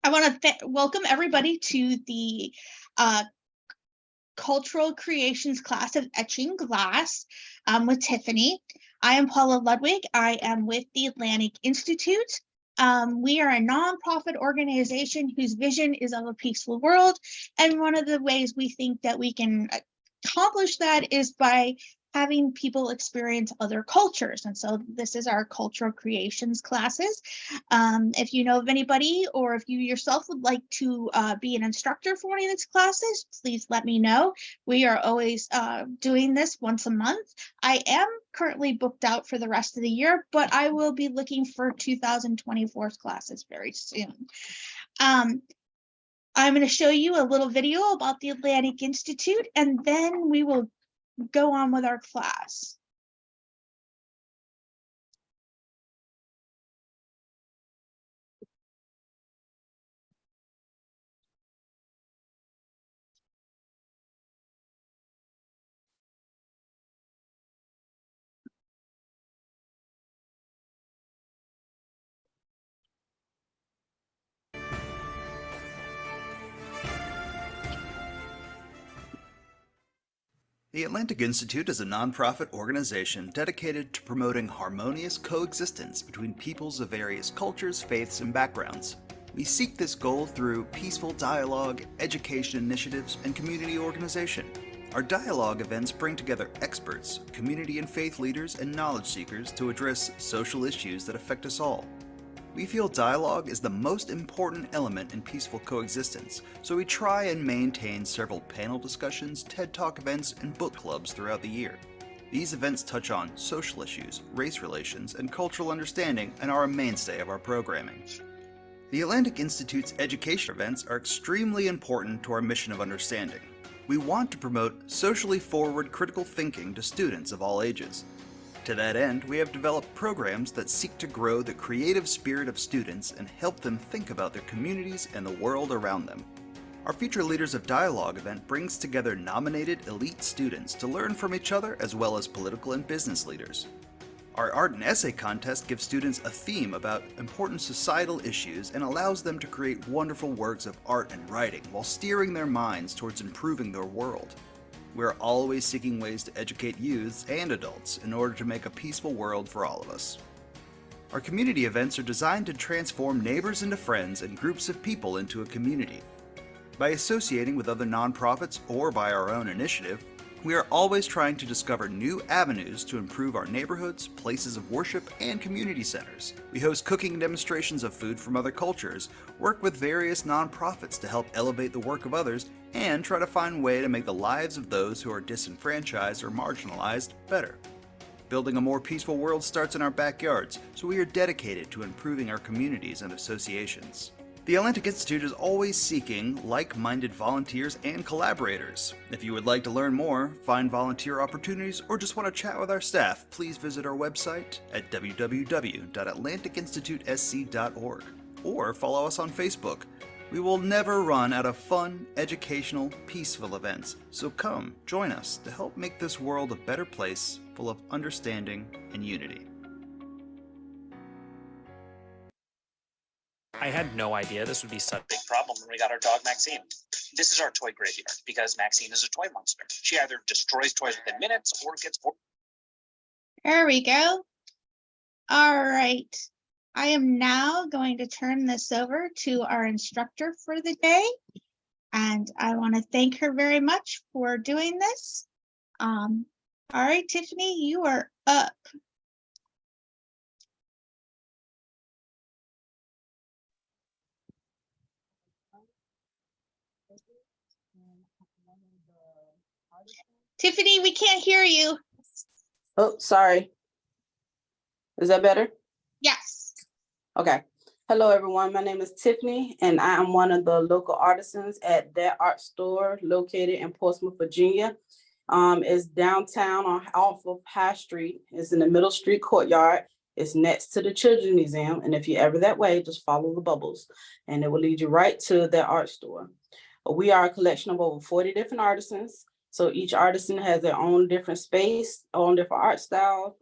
I want to welcome everybody to the Cultural Creations class of Etching Glass with Tiffany. I am Paula Ludwig. I am with the Atlantic Institute. We are a nonprofit organization whose vision is of a peaceful world. And one of the ways we think that we can accomplish that is by having people experience other cultures. And so this is our cultural creations classes. If you know of anybody, or if you yourself would like to be an instructor for one of these classes, please let me know. We are always doing this once a month. I am currently booked out for the rest of the year, but I will be looking for 2024's classes very soon. I'm going to show you a little video about the Atlantic Institute, and then we will go on with our class. The Atlantic Institute is a nonprofit organization dedicated to promoting harmonious coexistence between peoples of various cultures, faiths, and backgrounds. We seek this goal through peaceful dialogue, education initiatives, and community organization. Our dialogue events bring together experts, community and faith leaders, and knowledge seekers to address social issues that affect us all. We feel dialogue is the most important element in peaceful coexistence, so we try and maintain several panel discussions, TED Talk events, and book clubs throughout the year. These events touch on social issues, race relations, and cultural understanding, and are a mainstay of our programming. The Atlantic Institute's education events are extremely important to our mission of understanding. We want to promote socially forward critical thinking to students of all ages. To that end, we have developed programs that seek to grow the creative spirit of students and help them think about their communities and the world around them. Our Future Leaders of Dialogue event brings together nominated elite students to learn from each other as well as political and business leaders. Our art and essay contest gives students a theme about important societal issues and allows them to create wonderful works of art and writing while steering their minds towards improving their world. We are always seeking ways to educate youths and adults in order to make a peaceful world for all of us. Our community events are designed to transform neighbors into friends and groups of people into a community. By associating with other nonprofits or by our own initiative, we are always trying to discover new avenues to improve our neighborhoods, places of worship, and community centers. We host cooking demonstrations of food from other cultures, work with various nonprofits to help elevate the work of others, and try to find a way to make the lives of those who are disenfranchised or marginalized better. Building a more peaceful world starts in our backyards, so we are dedicated to improving our communities and associations. The Atlantic Institute is always seeking like-minded volunteers and collaborators. If you would like to learn more, find volunteer opportunities, or just want to chat with our staff, please visit our website at www.atlanticinstitutesc.org or follow us on Facebook. We will never run out of fun, educational, peaceful events, so come join us to help make this world a better place full of understanding and unity. I had no idea this would be such a big problem when we got our dog Maxine. This is our toy graveyard because Maxine is a toy monster. She either destroys toys within minutes or gets bored. There we go. All right. I am now going to turn this over to our instructor for the day. And I want to thank her very much for doing this. All right, Tiffany, you are up. Tiffany, we can't hear you. Oh, sorry. Is that better? Yes. Okay. Hello, everyone. My name is Tiffany, and I am one of the local artisans at That Art Store located in Portsmouth, Virginia. It's downtown off of High Street. It's in the Middle Street courtyard. It's next to the Children's Museum. And if you're ever that way, just follow the bubbles and it will lead you right to That Art Store. We are a collection of over 40 different artisans. So each artisan has their own different space, own different art style,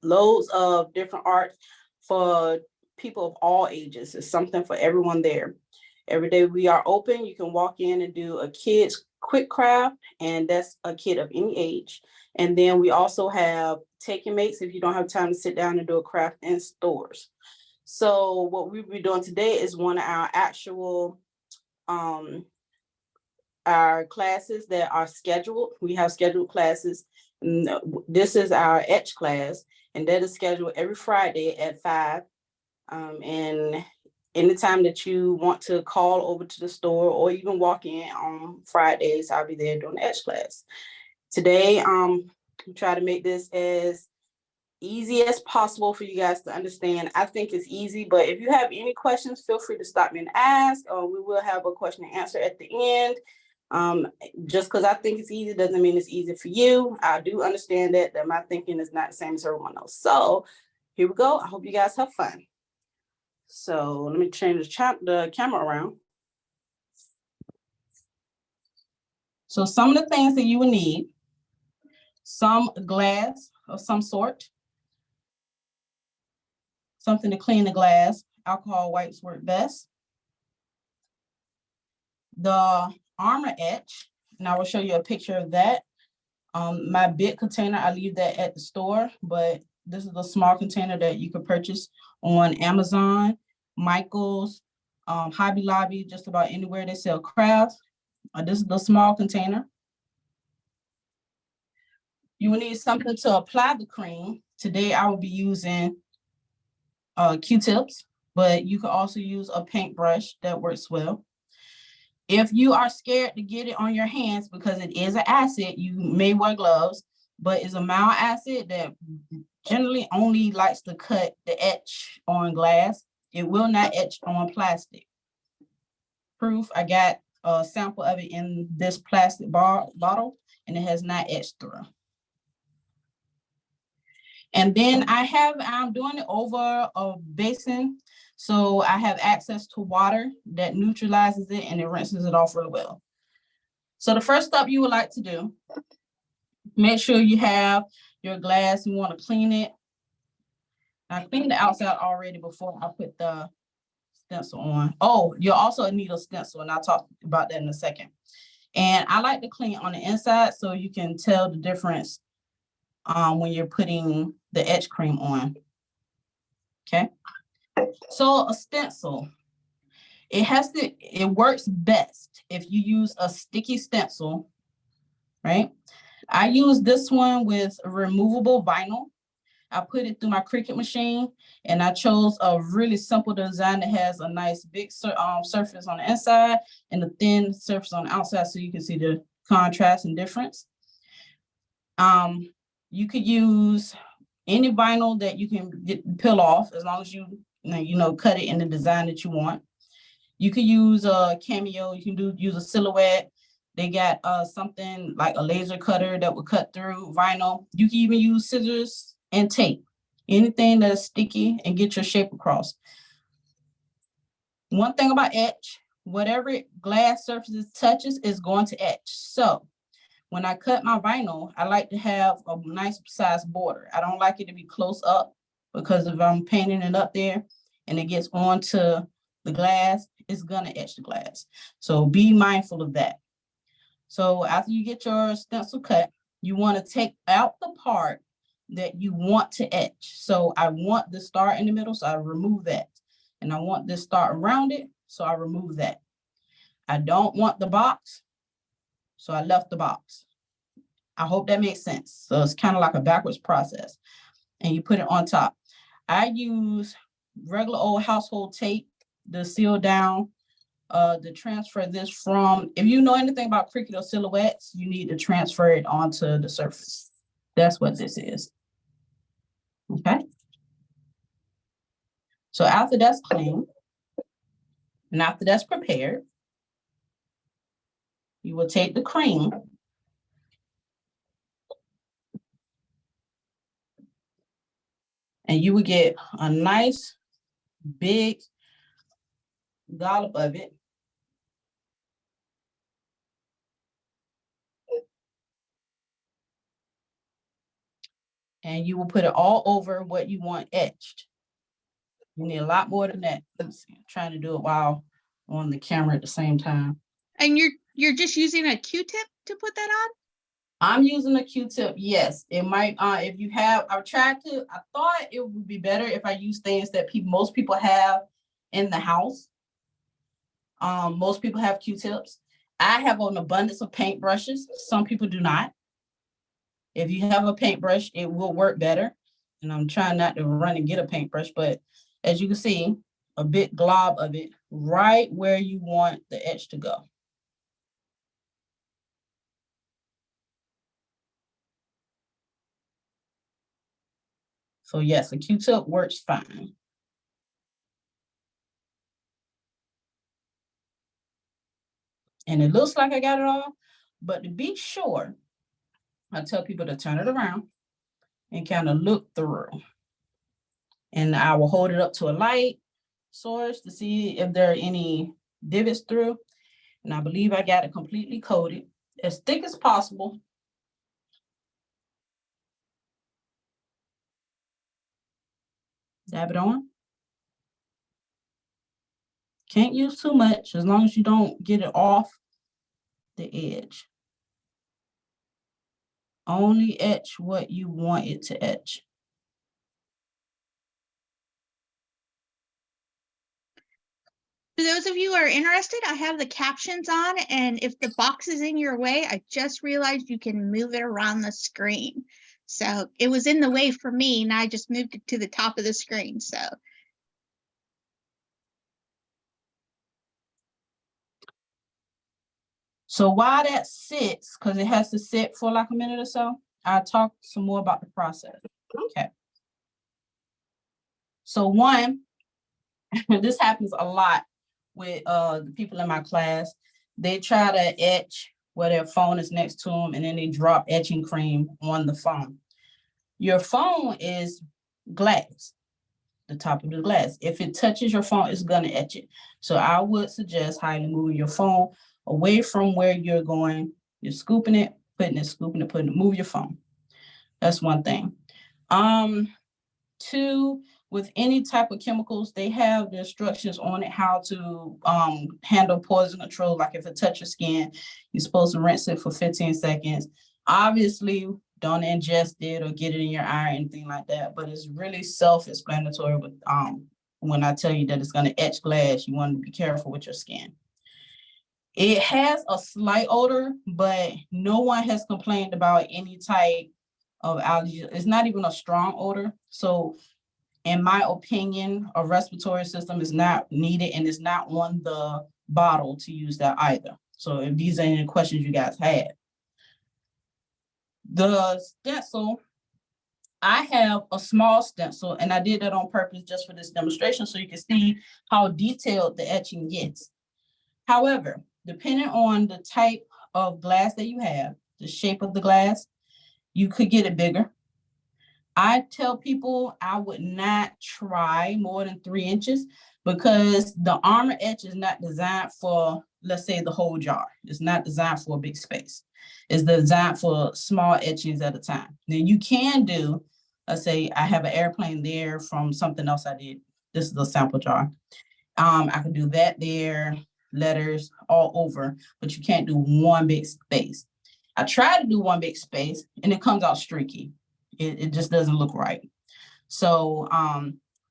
loads of different art for people of all ages. There's something for everyone there. Every day we are open. You can walk in and do a kid's quick craft, and that's a kid of any age. And then we also have taking mates if you don't have time to sit down and do a craft in stores. So what we'll be doing today is one of our actual our classes that are scheduled. We have scheduled classes. This is our etch class, and that is scheduled every Friday at 5. And anytime that you want to call over to the store or even walk in on Fridays, I'll be there doing the etch class. Today, try to make this as easy as possible for you guys to understand. I think it's easy, but if you have any questions, feel free to stop me and ask, or we will have a question and answer at the end. Just because I think it's easy doesn't mean it's easy for you. I do understand that my thinking is not the same as everyone else. So here we go. I hope you guys have fun. So let me change the camera around. So some of the things that you will need: some glass of some sort, something to clean the glass. Alcohol wipes work best. The armor etch, and I will show you a picture of that. My big container, I leave that at the store, but this is a small container that you can purchase on Amazon, Michael's, Hobby Lobby, just about anywhere they sell crafts. This is the small container. You will need something to apply the cream. Today I will be using Q-tips, but you can also use a paintbrush that works well. If you are scared to get it on your hands because it is an acid, you may wear gloves, but it's a mild acid that generally only likes to cut the etch on glass. It will not etch on plastic. Proof, I got a sample of it in this plastic bottle, and it has not etched through. And then I'm doing it over a basin, so I have access to water that neutralizes it and it rinses it off really well. So the first step you would like to do, make sure you have your glass. You want to clean it. I cleaned the outside already before I put the stencil on. Oh, you'll also need a stencil, and I'll talk about that in a second. And I like to clean on the inside so you can tell the difference when you're putting the etch cream on. Okay. So a stencil, it works best if you use a sticky stencil, right? I use this one with removable vinyl. I put it through my Cricut machine, and I chose a really simple design that has a nice big surface on the inside and a thin surface on the outside, so you can see the contrast and difference. You could use any vinyl that you can peel off, as long as you cut it in the design that you want. You could use a Cameo. You can use a silhouette. They got something like a laser cutter that will cut through vinyl. You can even use scissors and tape. Anything that is sticky and get your shape across. One thing about etch, whatever glass surfaces touches is going to etch. So when I cut my vinyl, I like to have a nice size border. I don't like it to be close up, because if I'm painting it up there and it gets onto the glass, it's gonna etch the glass. So be mindful of that. So after you get your stencil cut, you want to take out the part that you want to etch. So I want the star in the middle, so I remove that. And I want this star around it, so I remove that. I don't want the box, so I left the box. I hope that makes sense. So it's kind of like a backwards process. And you put it on top. I use regular old household tape to seal down, to transfer this from, if you know anything about Cricut or silhouettes, you need to transfer it onto the surface. That's what this is. Okay. So after that's clean, and after that's prepared, you will take the cream and you will get a nice big dollop of it. And you will put it all over what you want etched. You need a lot more than that. Let's see, I'm trying to do it while on the camera at the same time. And you're just using a Q-tip to put that on? I'm using a Q-tip. Yes, it might. If you have, I thought it would be better if I use things that most people have in the house. Most people have Q-tips. I have an abundance of paintbrushes. Some people do not. If you have a paintbrush, it will work better. And I'm trying not to run and get a paintbrush, but as you can see, a big glob of it right where you want the etch to go. So yes, a Q-tip works fine. And it looks like I got it all, but to be sure, I tell people to turn it around and kind of look through. And I will hold it up to a light source to see if there are any divots through. And I believe I got it completely coated, as thick as possible. Dab it on. Can't use too much as long as you don't get it off the edge. Only etch what you want it to etch. For those of you who are interested, I have the captions on, and if the box is in your way, I just realized you can move it around the screen. So it was in the way for me, and I just moved it to the top of the screen. So while that sits, because it has to sit for like a minute or so, I'll talk some more about the process. Okay. So one, this happens a lot with the people in my class. They try to etch where their phone is next to them, and then they drop etching cream on the phone. Your phone is glass, the top of the glass. If it touches your phone, it's gonna etch it. So I would suggest highly moving your phone away from where you're going. You're scooping it, putting it, scooping it, putting it, move your phone. That's one thing. Two, with any type of chemicals, they have the instructions on it how to handle poison control. Like if it touches your skin, you're supposed to rinse it for 15 seconds. Obviously, don't ingest it or get it in your eye or anything like that, but it's really self-explanatory with when I tell you that it's going to etch glass, you want to be careful with your skin. It has a slight odor, but no one has complained about any type of allergy. It's not even a strong odor. So in my opinion, a respiratory system is not needed, and it's not on the bottle to use that either. So if these are any questions you guys had. The stencil, I have a small stencil, and I did that on purpose just for this demonstration so you can see how detailed the etching gets. However, depending on the type of glass that you have, the shape of the glass, you could get it bigger. I tell people I would not try more than 3 inches because the armor etch is not designed for, let's say, the whole jar. It's not designed for a big space. It's designed for small etchings at a time. Then you can do, let's say I have an airplane there from something else I did. This is a sample jar. I could do that there, letters all over, but you can't do one big space. I tried to do one big space and it comes out streaky. It just doesn't look right. So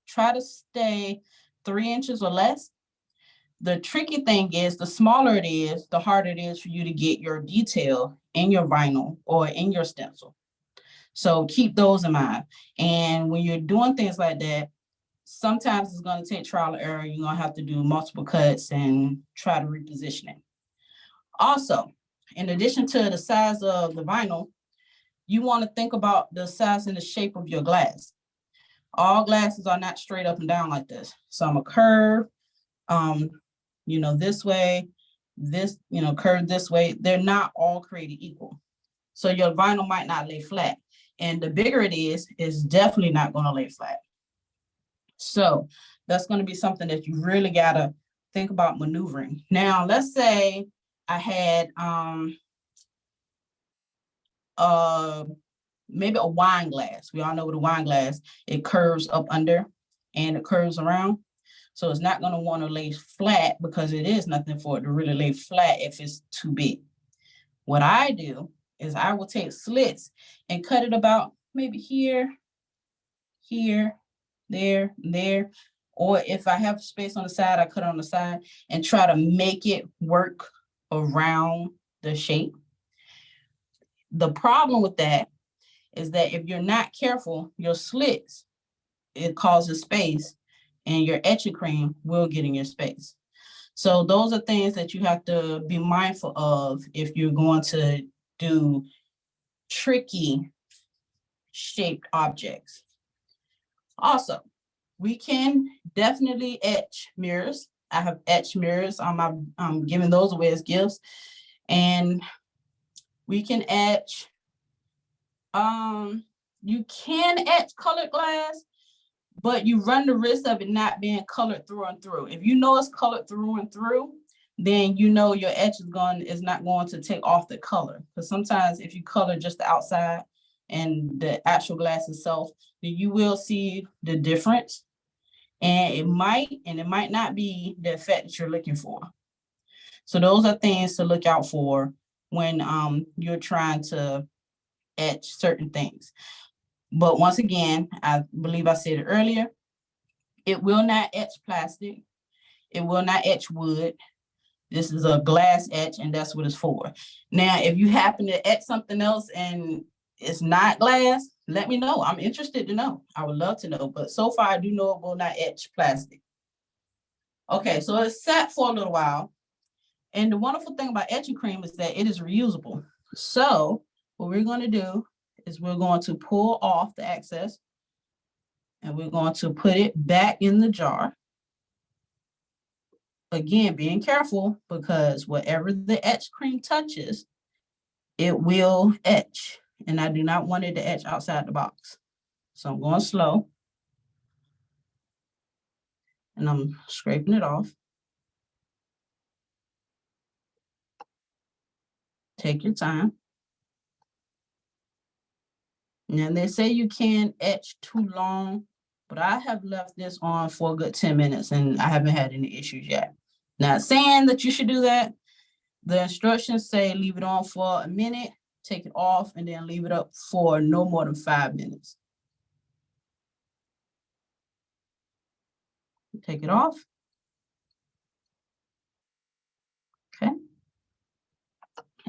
try to stay 3 inches or less. The tricky thing is the smaller it is, the harder it is for you to get your detail in your vinyl or in your stencil. So keep those in mind. And when you're doing things like that, sometimes it's going to take trial and error. You're going to have to do multiple cuts and try to reposition it. Also, in addition to the size of the vinyl, you want to think about the size and the shape of your glass. All glasses are not straight up and down like this. Some are curved, this way, this, curved this way. They're not all created equal. So your vinyl might not lay flat. And the bigger it is, it's definitely not going to lay flat. So that's going to be something that you really got to think about maneuvering. Now, let's say I had maybe a wine glass. We all know with a wine glass, it curves up under. and it curves around. So it's not gonna wanna lay flat because it is nothing for it to really lay flat if it's too big. What I do is I will take slits and cut it about maybe here, here, there, there. Or if I have space on the side, I cut on the side and try to make it work around the shape. The problem with that is that if you're not careful, your slits, it causes space and your etching cream will get in your space. So those are things that you have to be mindful of if you're going to do tricky shaped objects. Also, we can definitely etch mirrors. I have etched mirrors. I'm giving those away as gifts. And we can etch, you can etch colored glass, but you run the risk of it not being colored through and through. If you know it's colored through and through, then you know your etch is not going to take off the color. Because sometimes if you color just the outside and the actual glass itself, then you will see the difference. And it might not be the effect that you're looking for. So those are things to look out for when you're trying to etch certain things. But once again, I believe I said it earlier, it will not etch plastic. It will not etch wood. This is a glass etch, and that's what it's for. Now, if you happen to etch something else and it's not glass, let me know. I'm interested to know. I would love to know. But so far, I do know it will not etch plastic. Okay, so it's sat for a little while. And the wonderful thing about etching cream is that it is reusable. So what we're going to do is we're going to pull off the excess and we're going to put it back in the jar. Again, being careful because whatever the etch cream touches, it will etch. And I do not want it to etch outside the box. So I'm going slow. And I'm scraping it off. Take your time. Now they say you can't etch too long, but I have left this on for a good 10 minutes and I haven't had any issues yet. Not saying that you should do that. The instructions say leave it on for a minute, take it off, and then leave it up for no more than 5 minutes. Take it off. Okay.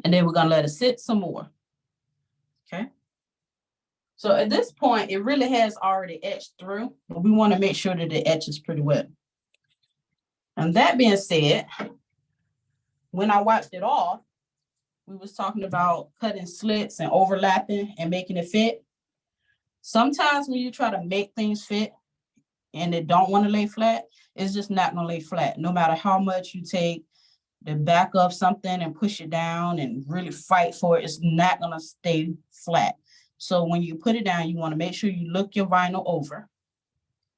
And then we're gonna let it sit some more. Okay. So at this point, it really has already etched through, but we want to make sure that it etches pretty well. And that being said, when I wiped it off, we was talking about cutting slits and overlapping and making it fit. Sometimes when you try to make things fit and it don't want to lay flat, it's just not gonna lay flat. No matter how much you take the back of something and push it down and really fight for it, it's not gonna stay flat. So when you put it down, you want to make sure you look your vinyl over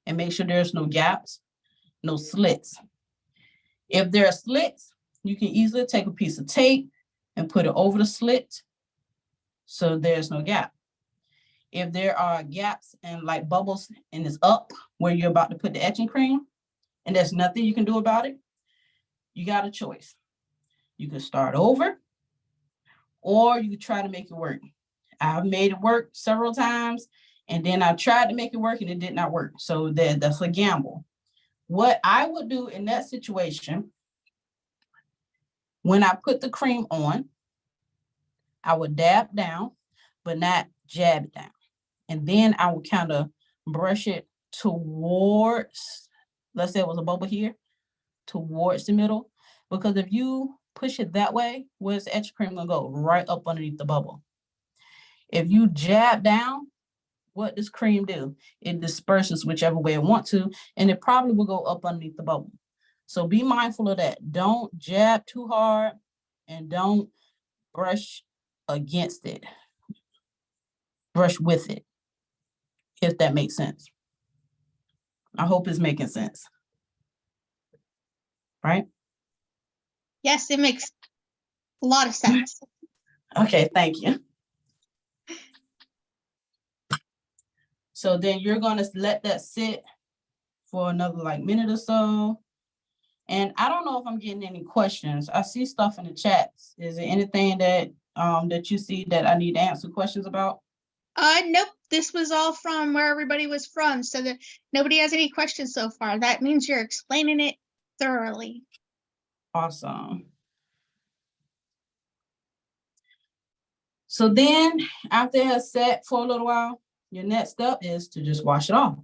and make sure there's no gaps, no slits. If there are slits, you can easily take a piece of tape and put it over the slit so there's no gap. If there are gaps and like bubbles and it's up where you're about to put the etching cream and there's nothing you can do about it, you got a choice. You can start over or you can try to make it work. I've made it work several times and then I tried to make it work and it did not work. So that's a gamble. What I would do in that situation, when I put the cream on, I would dab down, but not jab it down. And then I would kind of brush it towards, let's say it was a bubble here, towards the middle. Because if you push it that way, where's the etch cream gonna go? Right up underneath the bubble. If you jab down, what does cream do? It disperses whichever way it wants to, and it probably will go up underneath the bubble. So be mindful of that. Don't jab too hard and don't brush against it. Brush with it, if that makes sense. I hope it's making sense. Right? Yes, it makes a lot of sense. Okay, thank you. So then you're going to let that sit for another like minute or so. And I don't know if I'm getting any questions. I see stuff in the chats. Is there anything that that you see that I need to answer questions about? Nope, this was all from where everybody was from, so that nobody has any questions so far. That means you're explaining it thoroughly. Awesome. So then after it has set for a little while, your next step is to just wash it off.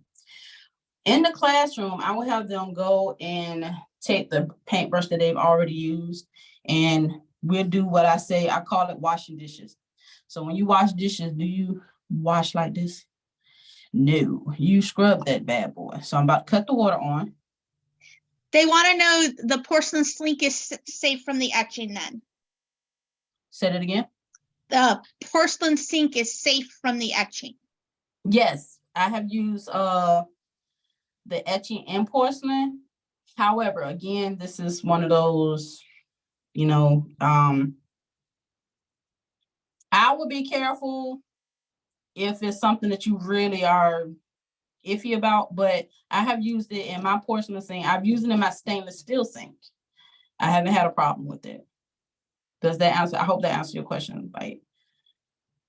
In the classroom, I will have them go and take the paintbrush that they've already used, and we'll do what I say. I call it washing dishes. So when you wash dishes, do you wash like this? No, you scrub that bad boy. So I'm about to cut the water on. They want to know the porcelain sink is safe from the etching then. Say it again. The porcelain sink is safe from the etching. Yes, I have used the etching and porcelain. However, again, this is one of those, you know, I would be careful if it's something that you really are iffy about, but I have used it in my porcelain sink. I've used it in my stainless steel sink. I haven't had a problem with it. Does that answer? I hope that answers your question. Like,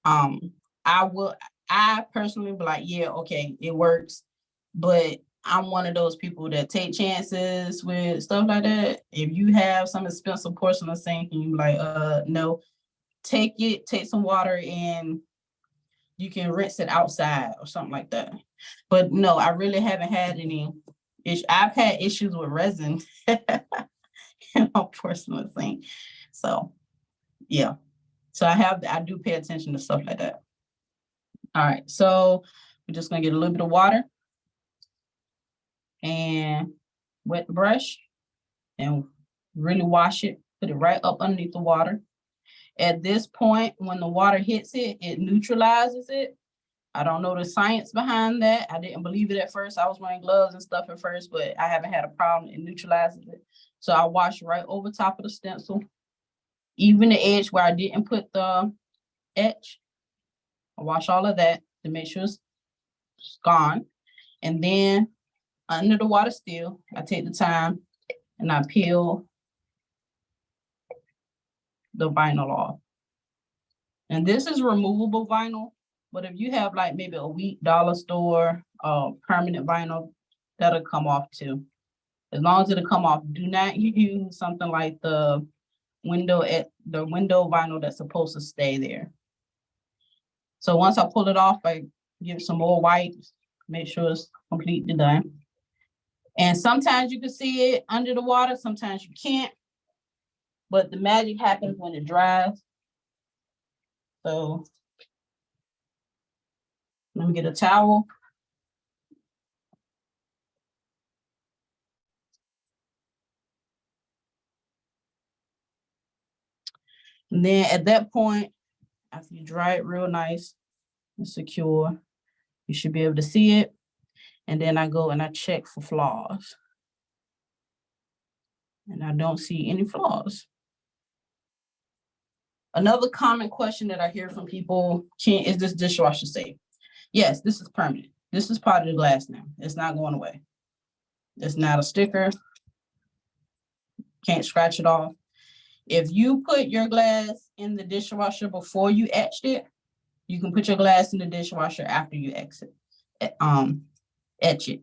I personally be like, yeah, okay, it works. But I'm one of those people that take chances with stuff like that. If you have some expensive porcelain sink and you be like, no, take some water and you can rinse it outside or something like that. But no, I really haven't had any issues. I've had issues with resin in my porcelain sink. So yeah. So I do pay attention to stuff like that. All right, so we're just gonna get a little bit of water and wet the brush and really wash it, put it right up underneath the water. At this point, when the water hits it, it neutralizes it. I don't know the science behind that. I didn't believe it at first. I was wearing gloves and stuff at first, but I haven't had a problem. It neutralizes it. So I wash right over top of the stencil, even the edge where I didn't put the etch. I wash all of that to make sure it's gone. And then under the water still, I take the time and I peel the vinyl off. And this is removable vinyl, but if you have like maybe a weak dollar store permanent vinyl, that'll come off too. As long as it'll come off, do not use something like the window vinyl that's supposed to stay there. So once I pull it off, I give it some more white, make sure it's completely done. And sometimes you can see it under the water, sometimes you can't, but the magic happens when it dries. So let me get a towel. And then at that point, after you dry it real nice and secure, you should be able to see it. And then I go and I check for flaws. And I don't see any flaws. Another common question that I hear from people, is this dishwasher safe? Yes, this is permanent. This is part of the glass now. It's not going away. It's not a sticker. Can't scratch it off. If you put your glass in the dishwasher before you etched it, you can put your glass in the dishwasher after you etch it.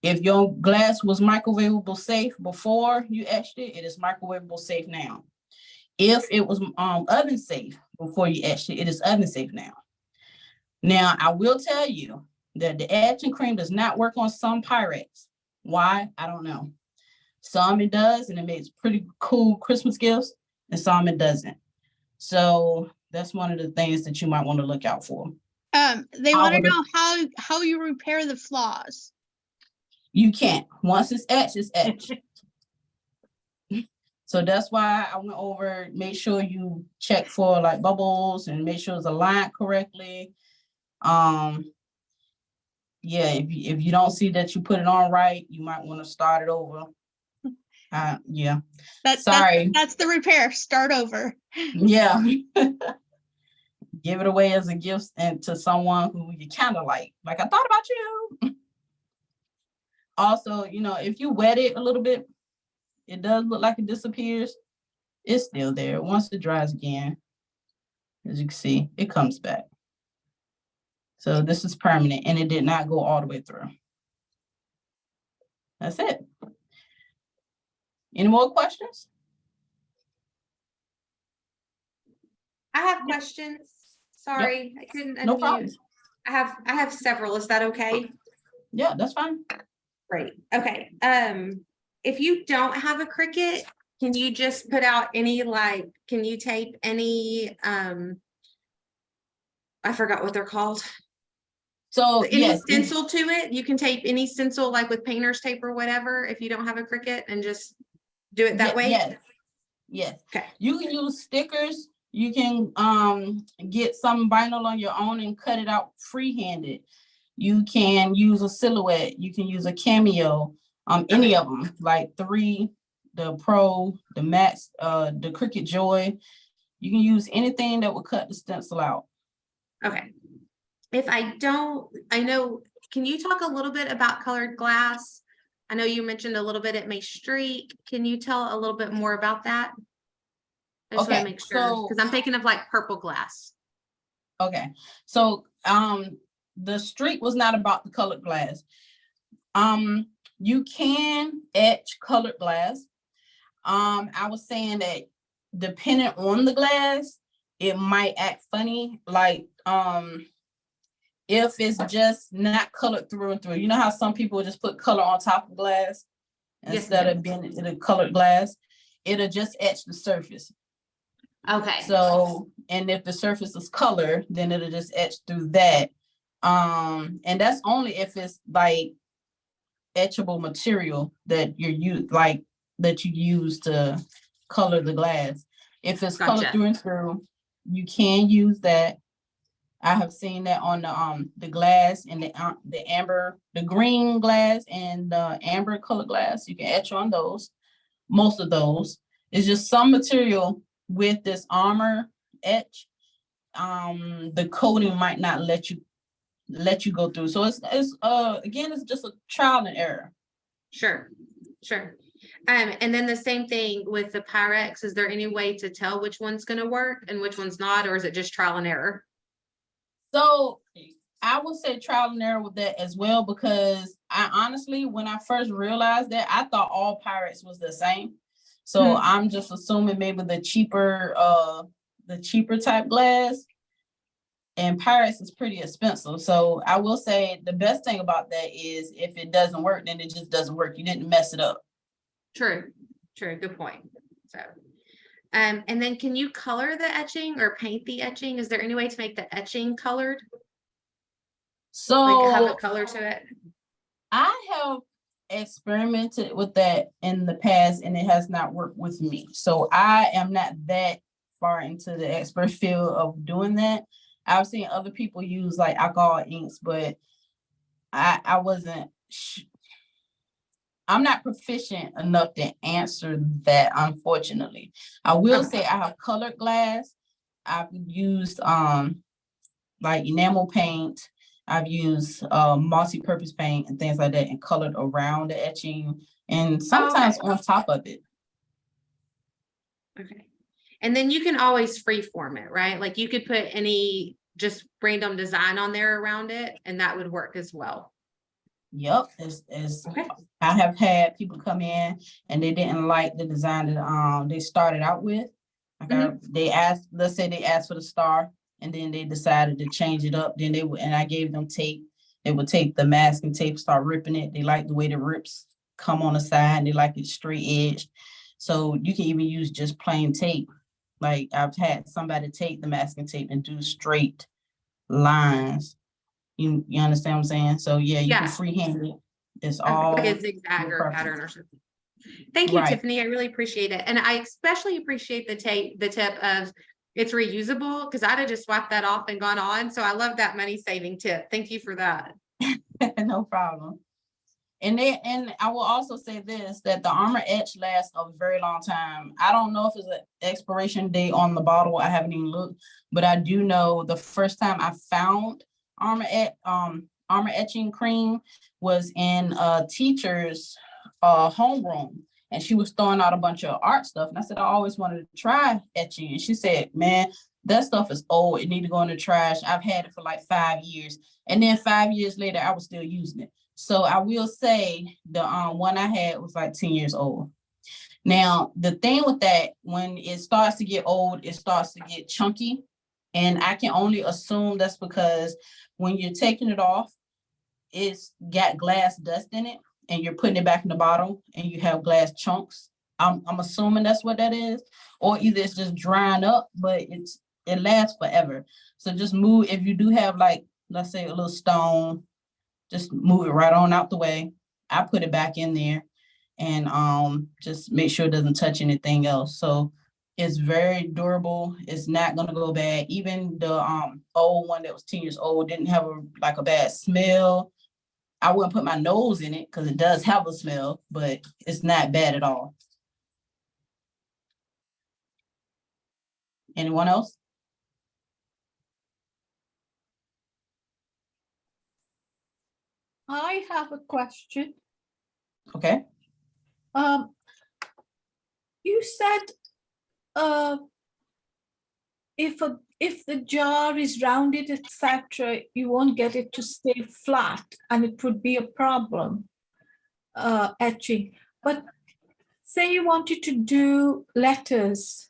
If your glass was microwavable safe before you etched it, it is microwavable safe now. If it was oven safe before you etched it, it is oven safe now. Now, I will tell you that the etching cream does not work on some Pyrex. Why? I don't know. Some it does, and it makes pretty cool Christmas gifts, and some it doesn't. So that's one of the things that you might want to look out for. They want to know how you repair the flaws. You can't. Once it's etched, it's etched. So that's why I went over, make sure you check for like bubbles and make sure it's aligned correctly. Yeah, if you don't see that you put it on right, you might want to start it over. Yeah. Sorry. That's the repair. Start over. Yeah. Give it away as a gift and to someone who you kind of like I thought about you. Also, if you wet it a little bit, it does look like it disappears. It's still there. Once it dries again, as you can see, it comes back. So this is permanent, and it did not go all the way through. That's it. Any more questions? I have questions. Sorry, I couldn't No unmute. problem. I have several. Is that okay? Yeah, that's fine. Great. Okay. If you don't have a Cricut, can you just put out any, like, can you tape any, I forgot what they're called. So Any yes, stencil to it? You can tape any stencil, like with painter's tape or whatever, if you don't have a Cricut, and just do it that way? Yes. Okay. You can use stickers. You can get some vinyl on your own and cut it out free-handed. You can use a silhouette. You can use a cameo. Any of them, like 3, the Pro, the Max, the Cricut Joy. You can use anything that will cut the stencil out. Okay. If I don't, I know, can you talk a little bit about colored glass? I know you mentioned a little bit it may streak. Can you tell a little bit more about that? I just want to Okay, make sure, so- because I'm thinking of like purple glass. Okay, so the streak was not about the colored glass. You can etch colored glass. I was saying that depending on the glass, it might act funny. Like if it's just not colored through and through. You know how some people just put color on top of glass Yes, instead ma'am. of being in a colored glass? It'll just etch the surface. Okay. So, and if the surface is color, then it'll just etch through that. And that's only if it's like etchable material that you use to color the glass. If it's colored Gotcha. through and through, you can use that. I have seen that on the glass and the amber, the green glass and the amber color glass. You can etch on those. Most of those. It's just some material with this armor etch. The coating might not let you go through. So it's again, it's just a trial and error. Sure. And then the same thing with the Pyrex. Is there any way to tell which one's going to work and which one's not, or is it just trial and error? So I would say trial and error with that as well, because I honestly, when I first realized that, I thought all Pyrex was the same. So I'm just assuming maybe the cheaper type glass, and Pyrex is pretty expensive. So I will say the best thing about that is if it doesn't work, then it just doesn't work. You didn't mess it up. True. Good point. So, and then can you color the etching or paint the etching? Is there any way to make the etching colored? So Like have a color to it? I have experimented with that in the past, and it has not worked with me. So I am not that far into the expert field of doing that. I've seen other people use like alcohol inks, but I wasn't. I'm not proficient enough to answer that, unfortunately. I will say I have colored glass. I've used like enamel paint. I've used multi-purpose paint and things like that, and colored around the etching and sometimes on top of it. Okay. And then you can always free form it, right? Like you could put any just random design on there around it, and that would work as well. Yep, Okay. I have had people come in and they didn't like the design that they started out with. Let's say they asked for the star, and then they decided to change it up. Then and I gave them tape. They would take the masking tape, start ripping it. They like the way the rips come on the side. They like it straight edged. So you can even use just plain tape. Like I've had somebody take the masking tape and do straight lines. You understand what I'm saying? So yeah, you can freehand it. It's all like a zigzag or pattern or something. Thank you, Tiffany. I really appreciate it. And I especially appreciate the tip of it's reusable, because I'd have just swapped that off and gone on. So I love that money saving tip. Thank you for that. No problem. And I will also say this, that the armor etch lasts a very long time. I don't know if it's an expiration date on the bottle. I haven't even looked, but I do know the first time I found armor Armor Etching Cream was in a teacher's homeroom, and she was throwing out a bunch of art stuff. And I said, I always wanted to try etching. And she said, man, that stuff is old. It need to go in the trash. I've had it for like 5 years. And then 5 years later, I was still using it. So I will say the one I had was like 10 years old. Now, the thing with that, when it starts to get old, it starts to get chunky. And I can only assume that's because when you're taking it off, it's got glass dust in it, and you're putting it back in the bottle and you have glass chunks. I'm assuming that's what that is. Or either it's just drying up, but it lasts forever. So just move, if you do have like, let's say a little stone, just move it right on out the way. I put it back in there and just make sure it doesn't touch anything else. So it's very durable. It's not gonna go bad. Even the old one that was 10 years old didn't have a bad smell. I wouldn't put my nose in it because it does have a smell, but it's not bad at all. Anyone else? I have a question. Okay. You said if the jar is rounded, etc., you won't get it to stay flat, and it would be a problem etching. But say you wanted to do letters.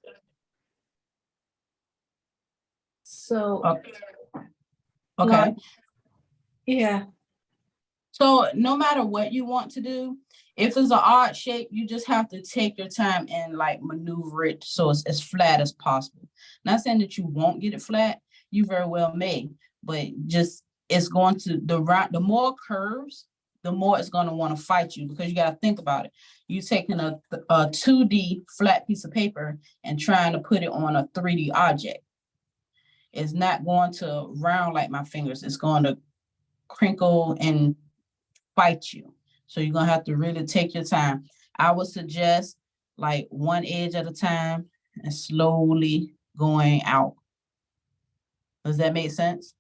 So Okay. yeah. So no matter what you want to do, if it's an odd shape, you just have to take your time and like maneuver it so it's as flat as possible. Not saying that you won't get it flat, you very well may, but just it's going to the more curves, the more it's going to want to fight you, because you got to think about it. You taking a 2D flat piece of paper and trying to put it on a 3D object. It's not going to round like my fingers. It's going to crinkle and fight you. So you're gonna have to really take your time. I would suggest like one edge at a time and slowly going out. Does that make sense?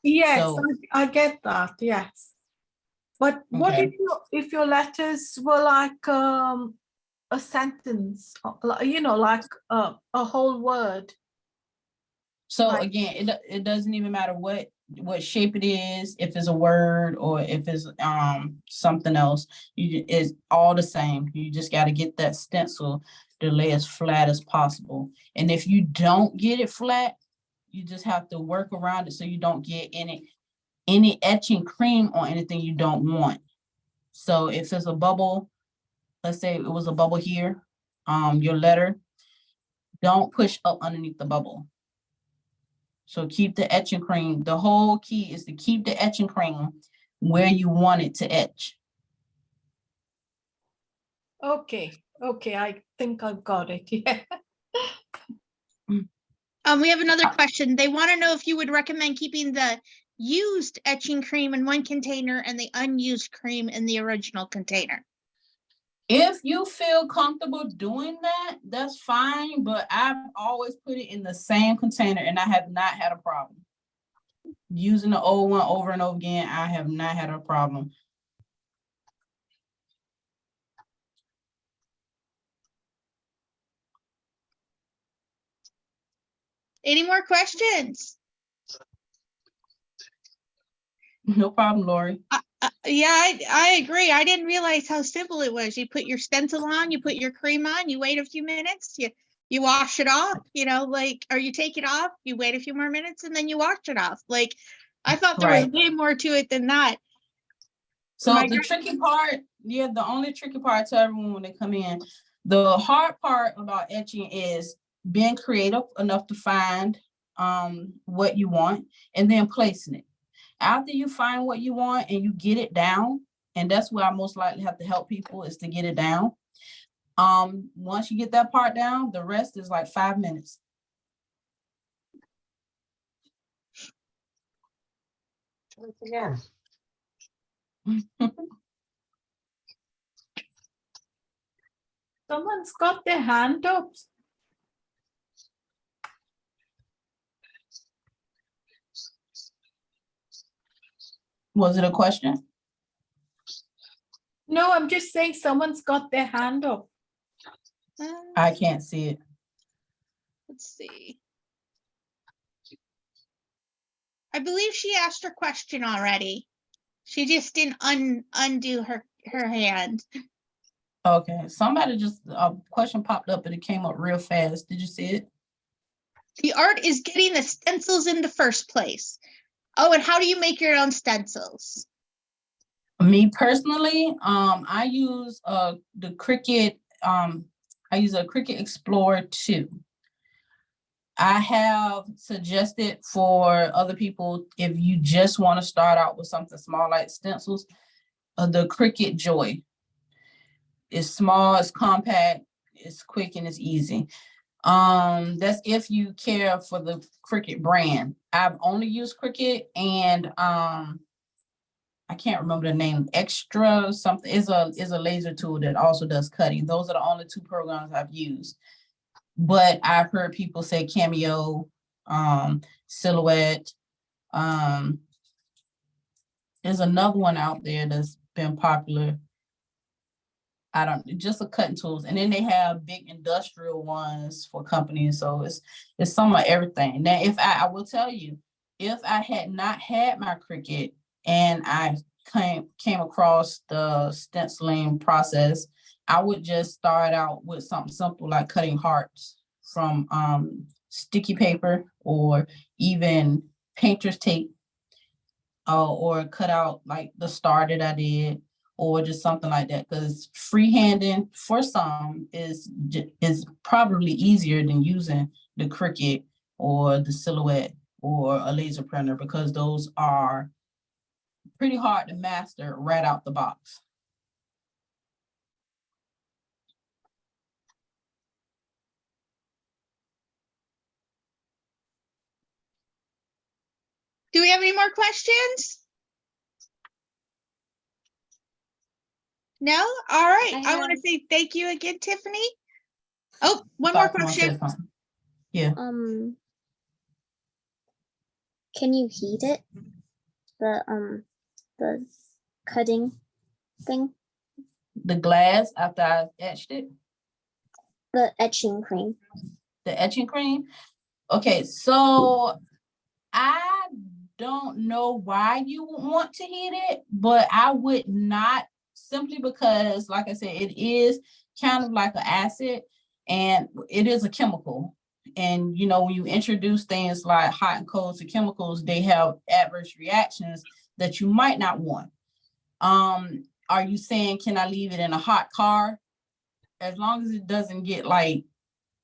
Yes, So, I get that. Yes, but what okay. if your letters were like a sentence, like a whole word? So Like, again, it doesn't even matter what shape it is, if it's a word or if it's something else. It's all the same. You just got to get that stencil to lay as flat as possible. And if you don't get it flat, you just have to work around it so you don't get any etching cream or anything you don't want. So if there's a bubble, let's say it was a bubble here, your letter, don't push up underneath the bubble. So keep the etching cream. The whole key is to keep the etching cream where you want it to etch. okay, I think I've got it. We have another question. They want to know if you would recommend keeping the used etching cream in one container and the unused cream in the original container. If you feel comfortable doing that, that's fine, but I've always put it in the same container and I have not had a problem. Using the old one over and over again, I have not had a problem. Any more questions? No problem, Lori. Yeah, I agree. I didn't realize how simple it was. You put your stencil on, you put your cream on, you wait a few minutes, you wash it off, or you take it off, you wait a few more minutes, and then you wash it off. Like, I thought there was way more to it than that. So the tricky part, the only tricky part to everyone when they come in, the hard part about etching is being creative enough to find what you want and then placing it. After you find what you want and you get it down, and that's where I most likely have to help people, is to get it down. Once you get that part down, the rest is like 5 minutes. Again. Someone's got their hand up. Was it a question? No, I'm just saying someone's got their hand up. I can't see it. Let's see. I believe she asked her question already. She just didn't undo her hand. Okay, somebody just, a question popped up and it came up real fast. Did you see it? The art is getting the stencils in the first place. Oh, and how do you make your own stencils? Me personally, I use the Cricut, I use a Cricut Explorer 2. I have suggested for other people, if you just want to start out with something small like stencils, the Cricut Joy. It's small, it's compact, it's quick, and it's easy. That's if you care for the Cricut brand. I've only used Cricut, and I can't remember the name. Extra something is a laser tool that also does cutting. Those are the only two programs I've used. But I've heard people say Cameo, Silhouette. There's another one out there that's been popular. Just a cutting tools. And then they have big industrial ones for companies. So it's some of everything. Now, if I will tell you, if I had not had my Cricut and I came across the stenciling process, I would just start out with something simple like cutting hearts from sticky paper or even painter's tape, or cut out like the star that I did, or just something like that. Because freehanding for some is probably easier than using the Cricut or the Silhouette or a laser printer, because those are pretty hard to master right out the box. Do we have any more questions? No? All right. I want to say thank you again, Tiffany. Oh, one more question. Yeah. Can you heat it? The cutting thing? The glass after I etched it? The etching cream. The etching cream? Okay, so I don't know why you would want to heat it, but I would not, simply because, like I said, it is kind of like an acid and it is a chemical. And, you know, when you introduce things like hot and cold to chemicals, they have adverse reactions that you might not want. Are you saying, can I leave it in a hot car? As long as it doesn't get like,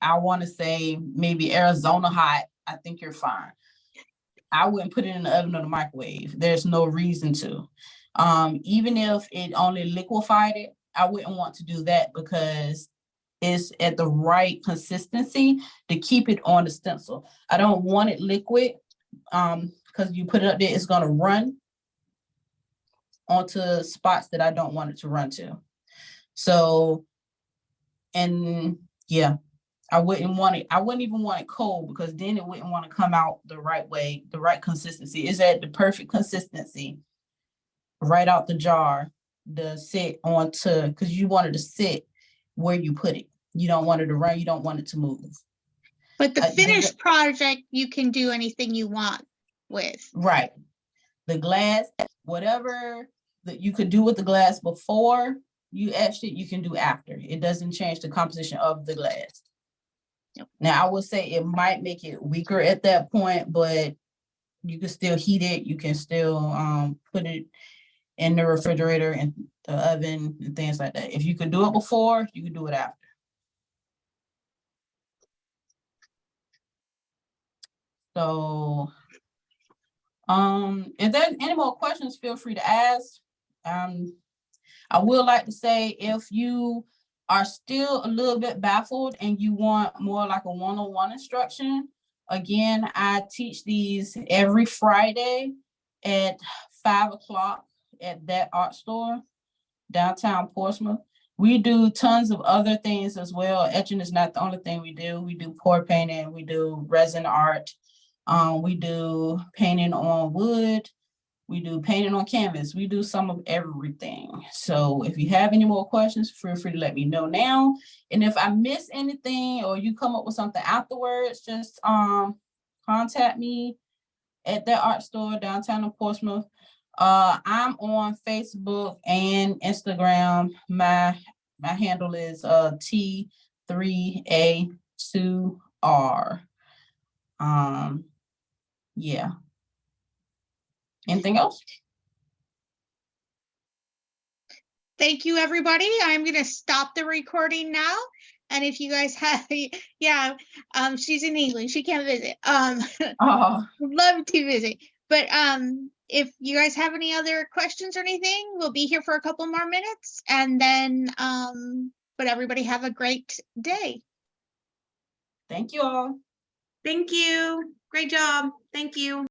I want to say maybe Arizona hot, I think you're fine. I wouldn't put it in the oven or the microwave. There's no reason to. Even if it only liquefied it, I wouldn't want to do that, because it's at the right consistency to keep it on the stencil. I don't want it liquid, because you put it up there, it's going to run onto spots that I don't want it to run to. So, and yeah, I wouldn't even want it cold, because then it wouldn't want to come out the right way, the right consistency. Is at the perfect consistency right out the jar to sit onto, because you want it to sit where you put it. You don't want it to run, you don't want it to move. But the finished project, you can do anything you want with. Right. The glass, whatever that you could do with the glass before you etched it, you can do after. It doesn't change the composition of the glass. Yep. Now, I would say it might make it weaker at that point, but you can still heat it. You can still put it in the refrigerator and the oven and things like that. If you could do it before, you could do it after. So, if there's any more questions, feel free to ask. I would like to say, if you are still a little bit baffled and you want more like a one-on-one instruction, again, I teach these every Friday at 5 o'clock at that art store, downtown Portsmouth. We do tons of other things as well. Etching is not the only thing we do. We do pour painting, we do resin art, we do painting on wood, We do painting on canvas. We do some of everything. So if you have any more questions, feel free to let me know now. And if I miss anything or you come up with something afterwards, just contact me at the art store downtown in Portsmouth. I'm on Facebook and Instagram. My handle is T3A2R. Yeah. Anything else? Thank you, everybody. I'm going to stop the recording now. And if you guys have, yeah, she's in England. She can't visit. Oh, Love to visit. But if you guys have any other questions or anything, we'll be here for a couple more minutes. And then, but everybody have a great day. thank you all. Thank you. Great job. Thank you.